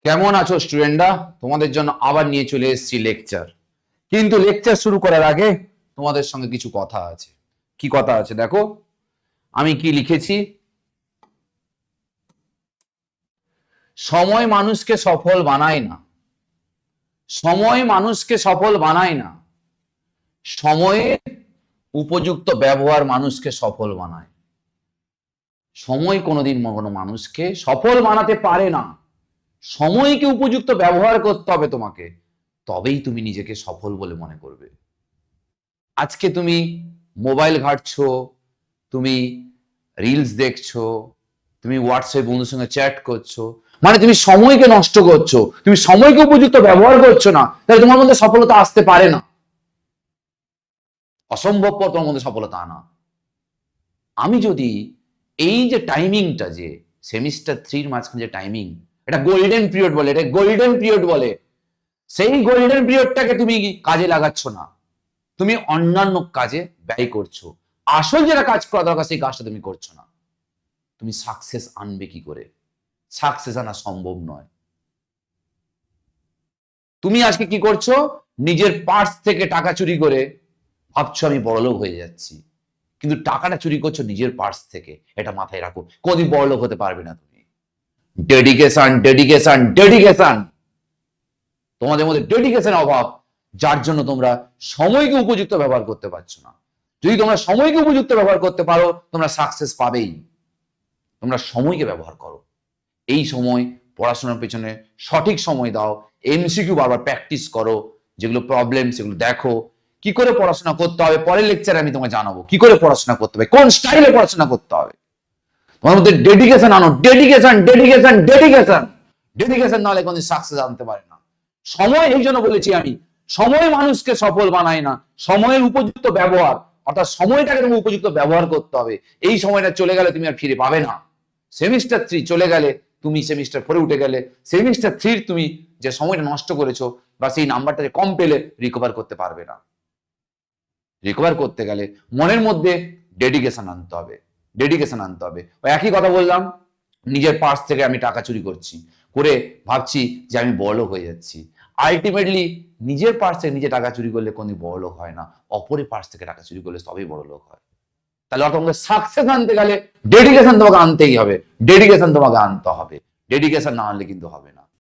কেমন আছো স্টুডেন্টরা? তোমাদের জন্য আবার নিয়ে চলে এসেছি লেকচার। কিন্তু লেকচার শুরু করার আগে তোমাদের সঙ্গে কিছু কথা আছে। কি কথা আছে দেখো, আমি কি লিখেছি। সময় মানুষকে সফল বানায় না, সময় মানুষকে সফল বানায় না, সময়ের উপযুক্ত ব্যবহার মানুষকে সফল বানায়। সময় কোনোদিন কোনো মানুষকে সফল বানাতে পারে না। সময়কে উপযুক্ত ব্যবহার করতে হবে তোমাকে, তবেই তুমি নিজেকে সফল বলে মনে করবে। আজকে তুমি মোবাইল ঘাঁটছো, তুমি রিলস দেখছো, তুমি হোয়াটসঅ্যাপে বন্ধুর সঙ্গে চ্যাট করছো, মানে তুমি সময়কে নষ্ট করছো, তুমি সময়কে উপযুক্ত ব্যবহার করছো না, তাহলে তোমার মধ্যে সফলতা আসতে পারে না। অসম্ভবপর তোমার মধ্যে সফলতা আনা। আমি যদি এই যে টাইমিংটা, যে সেমিস্টার 3 মাঝখানে যে টাইমিং, এটা গোল্ডেন পিরিয়ড বলে, এটা গোল্ডেন পিরিয়ড বলে, সেই গোল্ডেন পিরিয়ডটাকে তুমি কাজে লাগাচ্ছ না, তুমি অন্যান্য কাজে ব্যয় করছো। আসল যেটা কাজ করা দরকার সেই কাজটা তুমি করছো না। তুমি সাকসেস আনবে কি করে? সাকসেস আনা সম্ভব নয়। তুমি আজকে কি করছো? নিজের পার্স থেকে টাকা চুরি করে ভাবছো আমি বড়লোক হয়ে যাচ্ছি, কিন্তু টাকাটা চুরি করছো নিজের পার্স থেকে। এটা মাথায় রাখো, কোনদিন বড়লোক হতে পারবে না তুমি। Dedication, dedication, dedication. তোমাদের মধ্যে ডেডিকেশন অভাব, যার জন্য তোমরা সময়কে উপযুক্ত ব্যবহার করতে পারছো না। যদি তোমরা সময়কে উপযুক্ত ব্যবহার করতে পারো, তোমরা সাকসেস পাবেই। তোমরা সময়কে ব্যবহার করো। এই সময় পড়াশোনার পেছনে সঠিক সময় দাও। এমসিকিউ বারবার প্র্যাকটিস করো, যেগুলো প্রবলেম সেগুলো দেখো। কি করে পড়াশোনা করতে হবে পরের লেকচারে আমি তোমাকে জানাবো, কি করে পড়াশোনা করতে হবে, কোন স্টাইলে পড়াশোনা করতে হবে। তোমার মধ্যে ডেডিকেশন আনো, ডেডিকেশন, ডেডিকেশন, ডেডিকেশন। ডেডিকেশন না হলে কোনো সাকসেস আনতে পারে না। সময়, এই জন্য বলেছি আমি, সময় মানুষকে সফল বানায় না, সময়ের উপযুক্ত ব্যবহার, অর্থাৎ সময়টাকে তুমি উপযুক্ত ব্যবহার করতে হবে। এই সময়টা চলে গেলে তুমি আর ফিরে পাবে না। সেমিস্টার 3 চলে গেলে, তুমি সেমিস্টার 4 উঠে গেলে, সেমিস্টার 3 তুমি যে সময়টা নষ্ট করেছো বা সেই নাম্বারটা যে কম পেলে রিকভার করতে পারবে না। রিকভার করতে গেলে মনের মধ্যে ডেডিকেশন আনতে হবে, ডেডিকেশন আনতে হবে। ওই একই কথা বললাম, নিজের পার্স থেকে আমি টাকা চুরি করছি, করে ভাবছি যে আমি বড়লোক হয়ে যাচ্ছি। আলটিমেটলি নিজের পার্স থেকে নিজে টাকা চুরি করলে কোনদিন বড়লোক হয় না, অপরের পার্স থেকে টাকা চুরি করলে তবেই বড়লোক হয়। তাহলে তোমাকে সাকসেস আনতে গেলে ডেডিকেশন তোমাকে আনতেই হবে, ডেডিকেশন তোমাকে আনতে হবে। ডেডিকেশন না আনলে কিন্তু হবে না।